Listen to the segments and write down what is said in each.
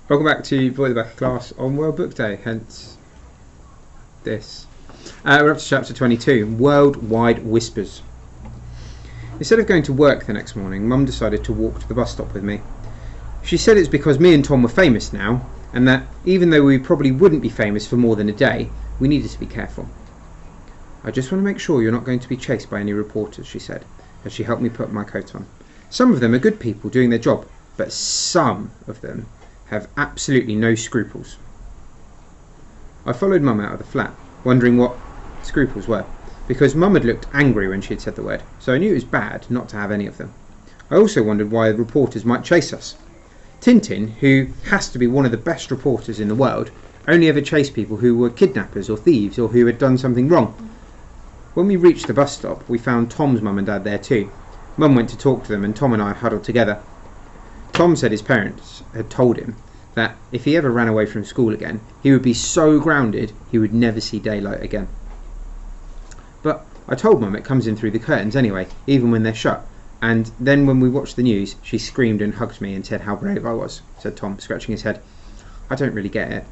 Welcome back to Boy the Back of Class on World Book Day, hence this. We're up to chapter 22, Worldwide Whispers. Instead of going to work the next morning, Mum decided to walk to the bus stop with me. She said it's because me and Tom were famous now, and that even though we probably wouldn't be famous for more than a day, we needed to be careful. I just want to make sure you're not going to be chased by any reporters, she said, as she helped me put my coat on. Some of them are good people doing their job, but some of them have absolutely no scruples. I followed Mum out of the flat, wondering what scruples were, because Mum had looked angry when she had said the word, so I knew it was bad not to have any of them. I also wondered why the reporters might chase us. Tintin, who has to be one of the best reporters in the world, only ever chased people who were kidnappers or thieves or who had done something wrong. When we reached the bus stop, we found Tom's Mum and Dad there too. Mum went to talk to them and Tom and I huddled together. Tom said his parents had told him that if he ever ran away from school again, he would be so grounded he would never see daylight again. But I told Mum it comes in through the curtains anyway, even when they're shut, and then when we watched the news, she screamed and hugged me and said how brave I was, said Tom, scratching his head. I don't really get it.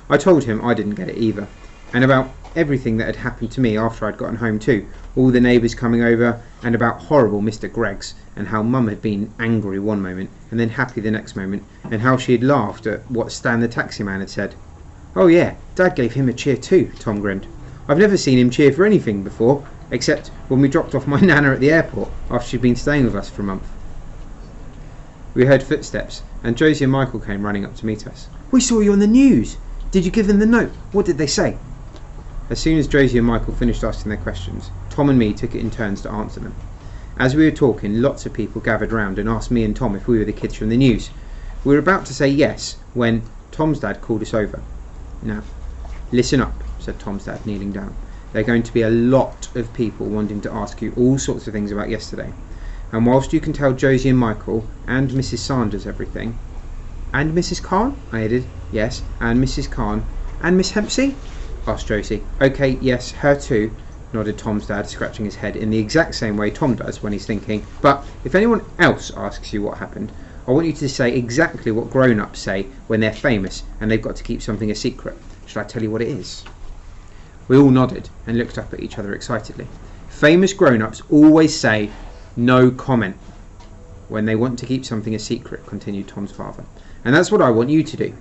I told him I didn't get it either, and about everything that had happened to me after I'd gotten home too, all the neighbours coming over, and about horrible Mr. Greggs, and how Mum had been angry one moment and then happy the next moment, and how she had laughed at what Stan the taxi man had said. Oh yeah, Dad gave him a cheer too, Tom grinned. I've never seen him cheer for anything before, except when we dropped off my nana at the airport after she'd been staying with us for a month. We heard footsteps, and Josie and Michael came running up to meet us. We saw you on the news. Did you give them the note? What did they say? As soon as Josie and Michael finished asking their questions, Tom and me took it in turns to answer them. As we were talking, lots of people gathered round and asked me and Tom if we were the kids from the news. We were about to say yes when Tom's dad called us over. Now, listen up, said Tom's dad, kneeling down. There are going to be a lot of people wanting to ask you all sorts of things about yesterday. And whilst you can tell Josie and Michael and Mrs. Sanders everything... And Mrs. Khan? I added. Yes, and Mrs. Khan. And Miss Hempsey? Asked Josie. Okay, yes, her too, nodded Tom's dad, scratching his head in the exact same way Tom does when he's thinking. But if anyone else asks you what happened, I want you to say exactly what grown-ups say when they're famous and they've got to keep something a secret. Shall I tell you what it is? We all nodded and looked up at each other excitedly. Famous grown-ups always say no comment when they want to keep something a secret, continued Tom's father. And that's what I want you to do.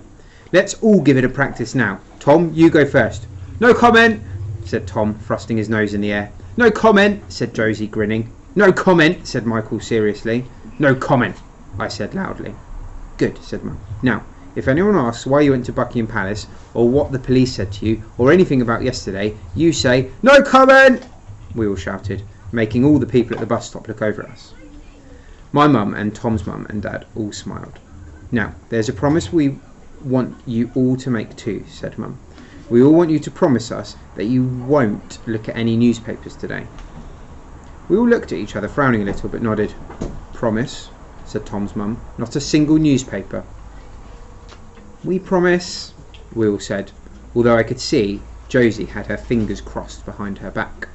Let's all give it a practice now. Tom, you go first. No comment, said Tom, thrusting his nose in the air. No comment, said Josie, grinning. No comment, said Michael seriously. No comment, I said loudly. Good, said Mum. Now, if anyone asks why you went to Buckingham Palace, or what the police said to you, or anything about yesterday, you say, no comment, we all shouted, making all the people at the bus stop look over at us. My mum and Tom's mum and dad all smiled. Now, there's a promise we want you all to make too, said Mum. We all want you to promise us that you won't look at any newspapers today. We all looked at each other, frowning a little, but nodded. Promise, said Tom's mum. Not a single newspaper. We promise, we all said, although I could see Josie had her fingers crossed behind her back.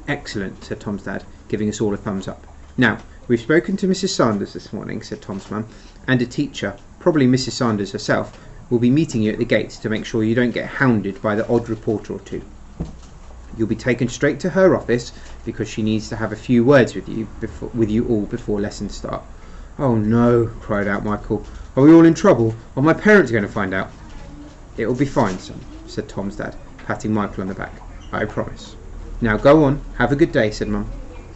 Excellent, said Tom's dad, giving us all a thumbs up. Now, we've spoken to Mrs. Sanders this morning, said Tom's mum, and a teacher, probably Mrs. Sanders herself, will be meeting you at the gates to make sure you don't get hounded by the odd reporter or two. You'll be taken straight to her office because she needs to have a few words with you all before lessons start. Oh no, cried out Michael. Are we all in trouble? Are my parents going to find out? It'll be fine, son, said Tom's dad, patting Michael on the back. I promise. Now go on, have a good day, said Mum,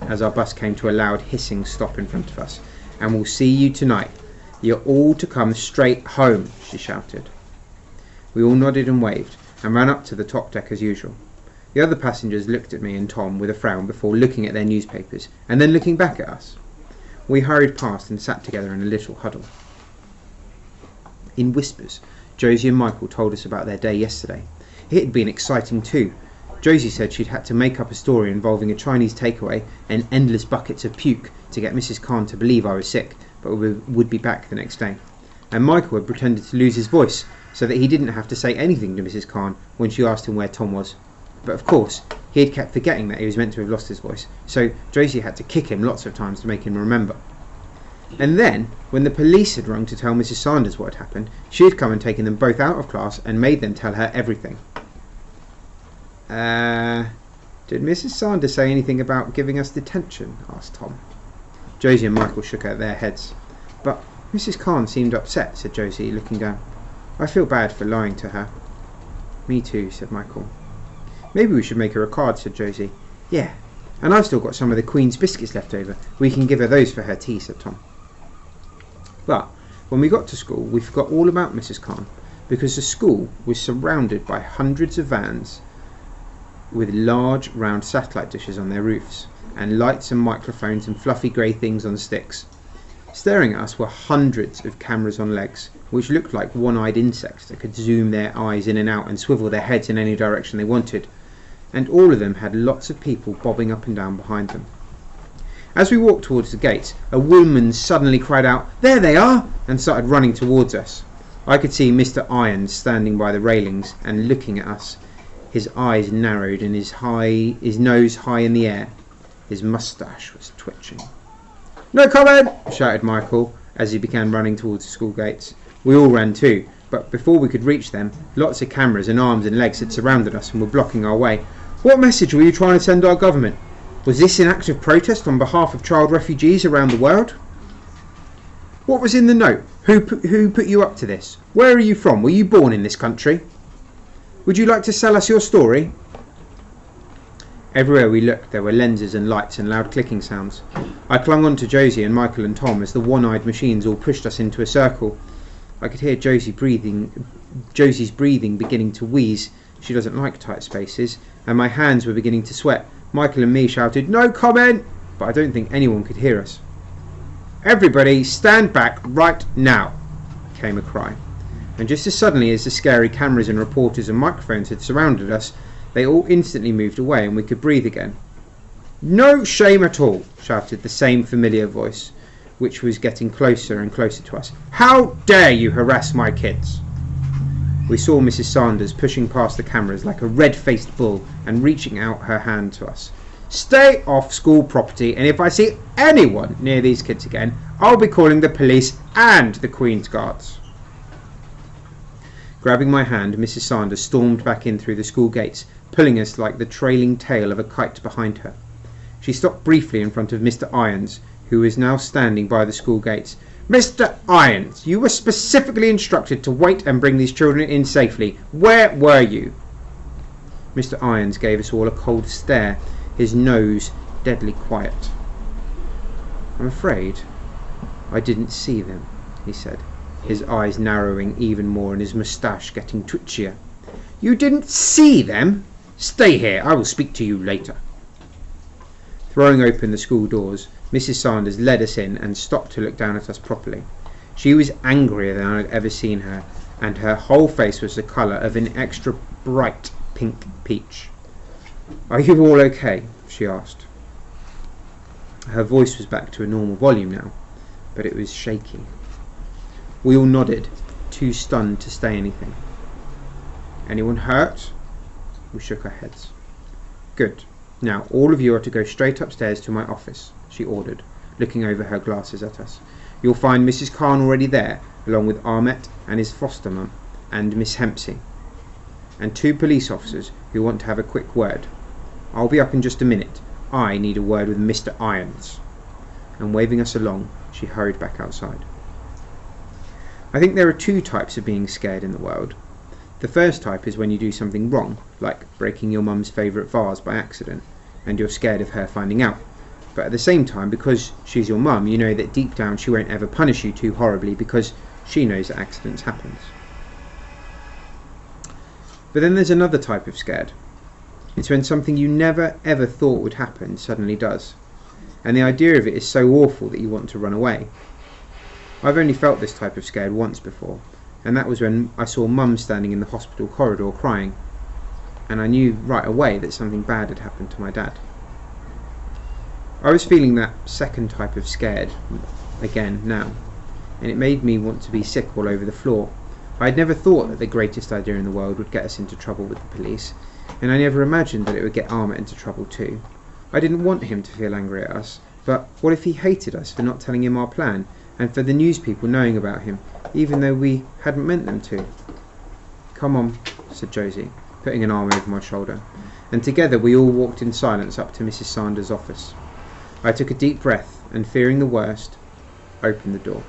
as our bus came to a loud hissing stop in front of us. And we'll see you tonight. You're all to come straight home, she shouted. We all nodded and waved, and ran up to the top deck as usual. The other passengers looked at me and Tom with a frown before looking at their newspapers, and then looking back at us. We hurried past and sat together in a little huddle. In whispers, Josie and Michael told us about their day yesterday. It had been exciting too. Josie said she'd had to make up a story involving a Chinese takeaway and endless buckets of puke to get Mrs. Khan to believe I was sick, but would be back the next day. And Michael had pretended to lose his voice so that he didn't have to say anything to Mrs. Khan when she asked him where Tom was. But of course, he had kept forgetting that he was meant to have lost his voice, so Josie had to kick him lots of times to make him remember. And then, when the police had rung to tell Mrs. Sanders what had happened, she had come and taken them both out of class and made them tell her everything. Did Mrs. Sanders say anything about giving us detention? Asked Tom. Josie and Michael shook their heads. But Mrs. Khan seemed upset, said Josie, looking down. I feel bad for lying to her. Me too, said Michael. Maybe we should make her a card, said Josie. Yeah, and I've still got some of the Queen's biscuits left over. We can give her those for her tea, said Tom. But when we got to school, we forgot all about Mrs. Khan, because the school was surrounded by hundreds of vans with large round satellite dishes on their roofs, and lights and microphones and fluffy grey things on sticks. Staring at us were hundreds of cameras on legs, which looked like one-eyed insects that could zoom their eyes in and out and swivel their heads in any direction they wanted, and all of them had lots of people bobbing up and down behind them. As we walked towards the gates, a woman suddenly cried out, "There they are!" and started running towards us. I could see Mr. Irons standing by the railings and looking at us, his eyes narrowed and his nose high in the air. His moustache was twitching. "No comment!" shouted Michael as he began running towards the school gates. We all ran too, but before we could reach them, lots of cameras and arms and legs had surrounded us and were blocking our way. What message were you trying to send our government? Was this an act of protest on behalf of child refugees around the world? What was in the note? Who put you up to this? Where are you from? Were you born in this country? Would you like to sell us your story? Everywhere we looked there were lenses and lights and loud clicking sounds. I clung on to Josie and Michael and Tom as the one-eyed machines all pushed us into a circle. I could hear Josie's breathing beginning to wheeze. She doesn't like tight spaces, and my hands were beginning to sweat. Michael and me shouted, "No comment!" but I don't think anyone could hear us. "Everybody stand back right now," came a cry. And just as suddenly as the scary cameras and reporters and microphones had surrounded us, they all instantly moved away and we could breathe again. "No shame at all," shouted the same familiar voice, which was getting closer and closer to us. "How dare you harass my kids?" We saw Mrs. Sanders pushing past the cameras like a red-faced bull and reaching out her hand to us. "Stay off school property, and if I see anyone near these kids again, I'll be calling the police and the Queen's Guards." Grabbing my hand, Mrs. Sanders stormed back in through the school gates, pulling us like the trailing tail of a kite behind her. She stopped briefly in front of Mr. Irons, who was now standing by the school gates. "Mr. Irons, you were specifically instructed to wait and bring these children in safely. Where were you?" Mr. Irons gave us all a cold stare, his nose deadly quiet. "I'm afraid I didn't see them," he said, his eyes narrowing even more and his moustache getting twitchier. "You didn't see them? Stay here, I will speak to you later." Throwing open the school doors, Mrs. Sanders led us in and stopped to look down at us properly. She was angrier than I had ever seen her, and her whole face was the colour of an extra bright pink peach. "Are you all okay?" she asked. Her voice was back to a normal volume now, but it was shaky. We all nodded, too stunned to say anything. "Anyone hurt?" We shook our heads. "Good. Now all of you are to go straight upstairs to my office," she ordered, looking over her glasses at us. "You'll find Mrs. Khan already there, along with Ahmet and his foster mum, and Miss Hempsey, and 2 police officers who want to have a quick word. I'll be up in just a minute. I need a word with Mr. Irons." And waving us along, she hurried back outside. I think there are 2 types of being scared in the world. The first type is when you do something wrong, like breaking your mum's favourite vase by accident, and you're scared of her finding out. But at the same time, because she's your mum, you know that deep down she won't ever punish you too horribly because she knows that accidents happen. But then there's another type of scared. It's when something you never ever thought would happen suddenly does, and the idea of it is so awful that you want to run away. I've only felt this type of scared once before, and that was when I saw Mum standing in the hospital corridor crying, and I knew right away that something bad had happened to my dad. I was feeling that second type of scared again now, and it made me want to be sick all over the floor. I had never thought that the greatest idea in the world would get us into trouble with the police, and I never imagined that it would get Ahmet into trouble too. I didn't want him to feel angry at us, but what if he hated us for not telling him our plan, and for the news people knowing about him, even though we hadn't meant them to. "Come on," said Josie, putting an arm over my shoulder, and together we all walked in silence up to Mrs. Sanders' office. I took a deep breath and, fearing the worst, opened the door.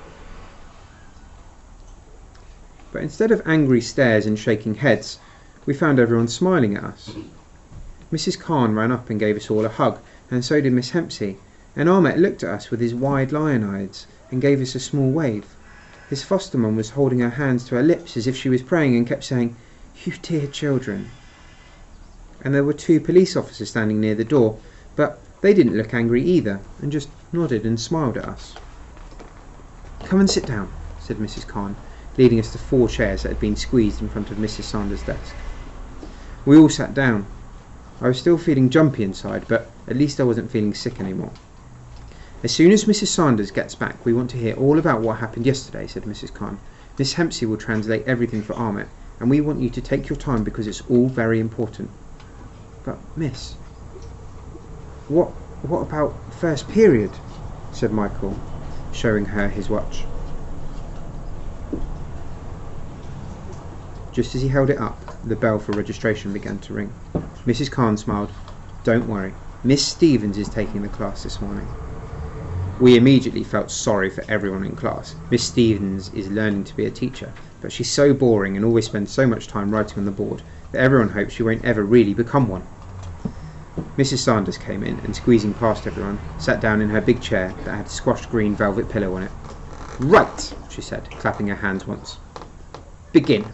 But instead of angry stares and shaking heads, we found everyone smiling at us. Mrs. Khan ran up and gave us all a hug, and so did Miss Hempsey, and Ahmet looked at us with his wide lion eyes and gave us a small wave. His foster mum was holding her hands to her lips as if she was praying and kept saying, "You dear children." And there were 2 police officers standing near the door, but they didn't look angry either, and just nodded and smiled at us. "Come and sit down," said Mrs. Khan, leading us to 4 chairs that had been squeezed in front of Mrs. Sanders' desk. We all sat down. I was still feeling jumpy inside, but at least I wasn't feeling sick anymore. "As soon as Mrs. Sanders gets back, we want to hear all about what happened yesterday," said Mrs. Khan. "Miss Hempsey will translate everything for Ahmet, and we want you to take your time because it's all very important." "But, miss, what about first period?" said Michael, showing her his watch. Just as he held it up, the bell for registration began to ring. Mrs. Khan smiled. "Don't worry, Miss Stevens is taking the class this morning." We immediately felt sorry for everyone in class. Miss Stevens is learning to be a teacher, but she's so boring and always spends so much time writing on the board that everyone hopes she won't ever really become one. Mrs. Sanders came in and, squeezing past everyone, sat down in her big chair that had a squashed green velvet pillow on it. "Right," she said, clapping her hands once. "Begin."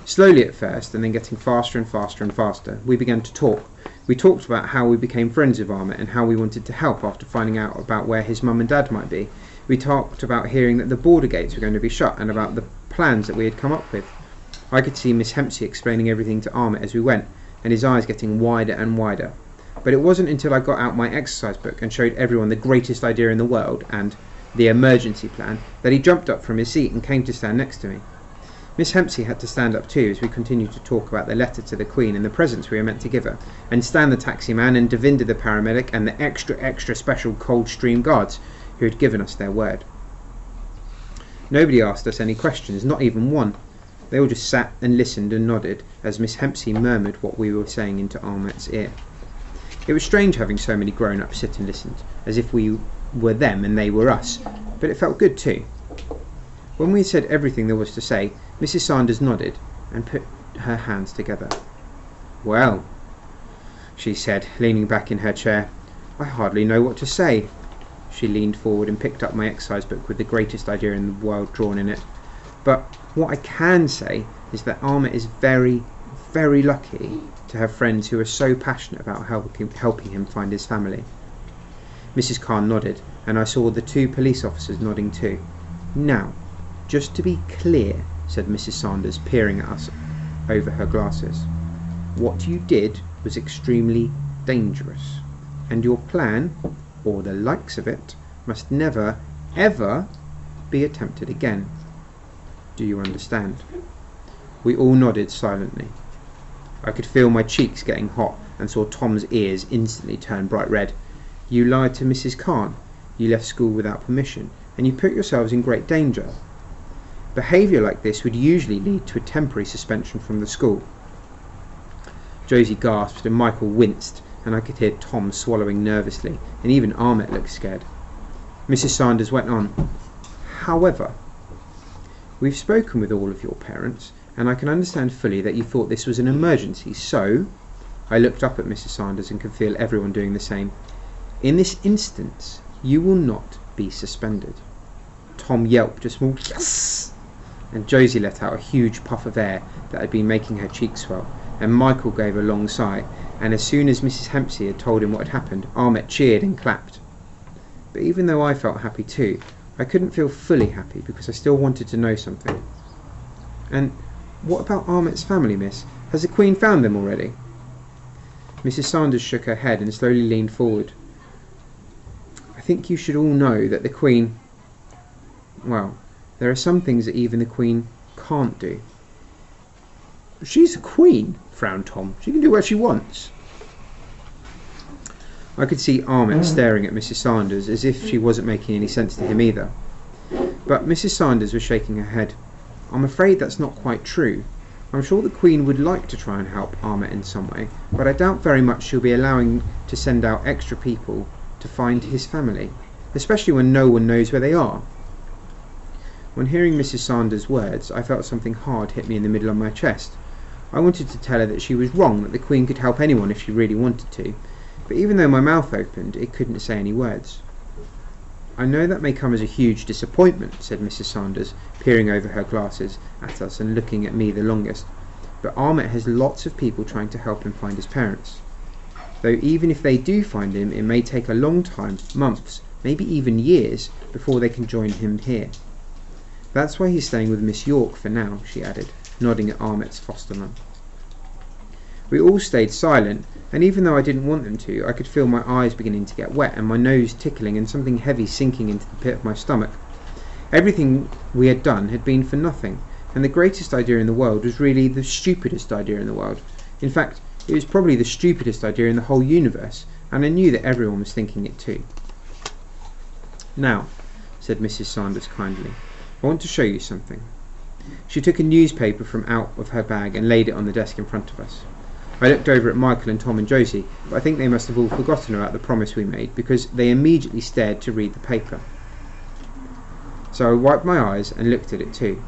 Slowly at first, and then getting faster and faster and faster, we began to talk. We talked about how we became friends with Ahmet and how we wanted to help after finding out about where his mum and dad might be. We talked about hearing that the border gates were going to be shut and about the plans that we had come up with. I could see Miss Hempsey explaining everything to Ahmet as we went, and his eyes getting wider and wider. But it wasn't until I got out my exercise book and showed everyone the greatest idea in the world and the emergency plan that he jumped up from his seat and came to stand next to me. Miss Hempsey had to stand up too as we continued to talk about the letter to the Queen and the presents we were meant to give her, and Stan the taxi man and Devinder the paramedic and the extra special Coldstream guards who had given us their word. Nobody asked us any questions, not even one. They all just sat and listened and nodded as Miss Hempsey murmured what we were saying into Ahmet's ear. It was strange having so many grown-ups sit and listen, as if we were them and they were us, but it felt good too. When we had said everything there was to say, Mrs. Sanders nodded and put her hands together. "Well," she said, leaning back in her chair, "I hardly know what to say." She leaned forward and picked up my exercise book with the greatest idea in the world drawn in it. "But what I can say is that Ahmet is very, very lucky to have friends who are so passionate about helping him find his family." Mrs. Khan nodded, and I saw the 2 police officers nodding too. "Now, just to be clear," said Mrs. Sanders, peering at us over her glasses, "what you did was extremely dangerous, and your plan, or the likes of it, must never, ever be attempted again. Do you understand?" We all nodded silently. I could feel my cheeks getting hot and saw Tom's ears instantly turn bright red. "You lied to Mrs. Khan, you left school without permission, and you put yourselves in great danger. Behaviour like this would usually lead to a temporary suspension from the school." Josie gasped and Michael winced, and I could hear Tom swallowing nervously, and even Ahmet looked scared. Mrs. Sanders went on, "However, we've spoken with all of your parents, and I can understand fully that you thought this was an emergency, so—" I looked up at Mrs. Sanders and could feel everyone doing the same. "In this instance, you will not be suspended." Tom yelped a small "yes!" and Josie let out a huge puff of air that had been making her cheeks swell, and Michael gave a long sigh, and as soon as Mrs. Hempsey had told him what had happened, Ahmet cheered and clapped. But even though I felt happy too, I couldn't feel fully happy because I still wanted to know something. "And what about Ahmet's family, miss? Has the Queen found them already?" Mrs. Sanders shook her head and slowly leaned forward. "I think you should all know that the Queen... well, there are some things that even the Queen can't do." "She's a queen," frowned Tom. "She can do what she wants." I could see Ahmet staring at Mrs. Sanders as if she wasn't making any sense to him either. But Mrs. Sanders was shaking her head. "I'm afraid that's not quite true. I'm sure the Queen would like to try and help Ahmet in some way, but I doubt very much she'll be allowing to send out extra people to find his family, especially when no one knows where they are." When hearing Mrs. Sanders' words, I felt something hard hit me in the middle of my chest. I wanted to tell her that she was wrong, that the Queen could help anyone if she really wanted to, but even though my mouth opened, it couldn't say any words. "I know that may come as a huge disappointment," said Mrs. Sanders, peering over her glasses at us and looking at me the longest, "but Ahmet has lots of people trying to help him find his parents. Though even if they do find him, it may take a long time, months, maybe even years, before they can join him here. That's why he's staying with Miss York for now," she added, nodding at Ahmet's foster mum. We all stayed silent, and even though I didn't want them to, I could feel my eyes beginning to get wet and my nose tickling and something heavy sinking into the pit of my stomach. Everything we had done had been for nothing, and the greatest idea in the world was really the stupidest idea in the world. In fact, it was probably the stupidest idea in the whole universe, and I knew that everyone was thinking it too. "Now," said Mrs. Sanders kindly, "I want to show you something." She took a newspaper from out of her bag and laid it on the desk in front of us. I looked over at Michael and Tom and Josie, but I think they must have all forgotten about the promise we made, because they immediately stared to read the paper. So I wiped my eyes and looked at it too.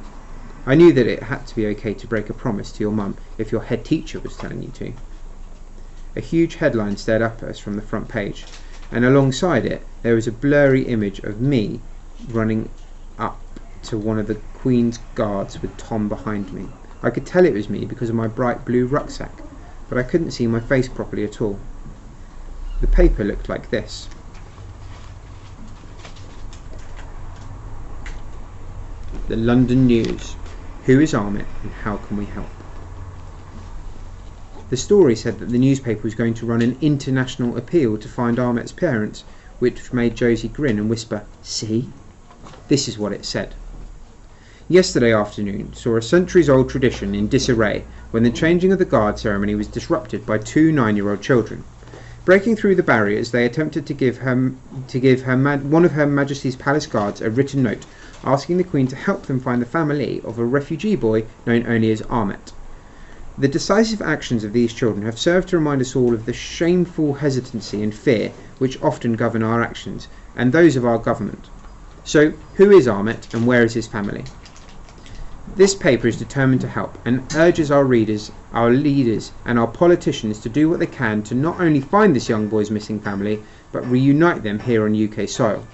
I knew that it had to be okay to break a promise to your mum if your head teacher was telling you to. A huge headline stared up at us from the front page, and alongside it there was a blurry image of me running up to one of the Queen's guards with Tom behind me. I could tell it was me because of my bright blue rucksack, but I couldn't see my face properly at all. The paper looked like this. The London News. Who is Ahmet and how can we help? The story said that the newspaper was going to run an international appeal to find Ahmet's parents, which made Josie grin and whisper, "See?" This is what it said. "Yesterday afternoon saw a centuries-old tradition in disarray when the changing of the guard ceremony was disrupted by two 9-year-old children. Breaking through the barriers, they attempted to give one of Her Majesty's Palace Guards a written note asking the Queen to help them find the family of a refugee boy known only as Ahmet. The decisive actions of these children have served to remind us all of the shameful hesitancy and fear which often govern our actions and those of our government. So, who is Ahmet and where is his family? This paper is determined to help and urges our readers, our leaders and our politicians to do what they can to not only find this young boy's missing family, but reunite them here on UK soil.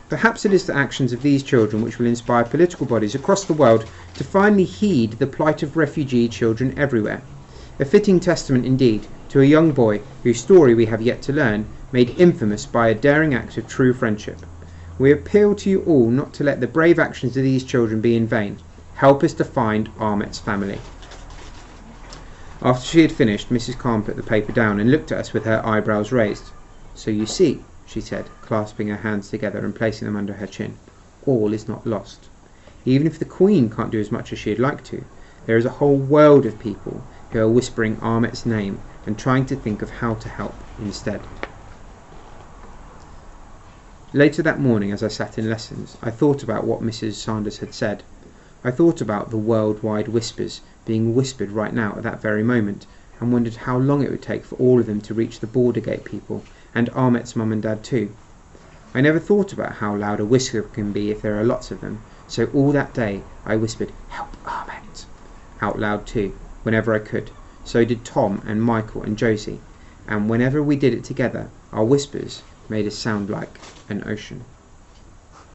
Perhaps it is the actions of these children which will inspire political bodies across the world to finally heed the plight of refugee children everywhere. A fitting testament indeed to a young boy whose story we have yet to learn, made infamous by a daring act of true friendship. We appeal to you all not to let the brave actions of these children be in vain. Help us to find Ahmet's family." After she had finished, Mrs. Khan put the paper down and looked at us with her eyebrows raised. "So you see," she said, clasping her hands together and placing them under her chin, "all is not lost. Even if the Queen can't do as much as she'd like to, there is a whole world of people who are whispering Ahmet's name and trying to think of how to help instead." Later that morning, as I sat in lessons, I thought about what Mrs. Sanders had said. I thought about the worldwide whispers being whispered right now at that very moment, and wondered how long it would take for all of them to reach the border gate people, and Ahmet's mum and dad too. I never thought about how loud a whisper can be if there are lots of them, so all that day I whispered, "Help Ahmet," out loud too, whenever I could. So did Tom and Michael and Josie, and whenever we did it together, our whispers made us sound like an ocean.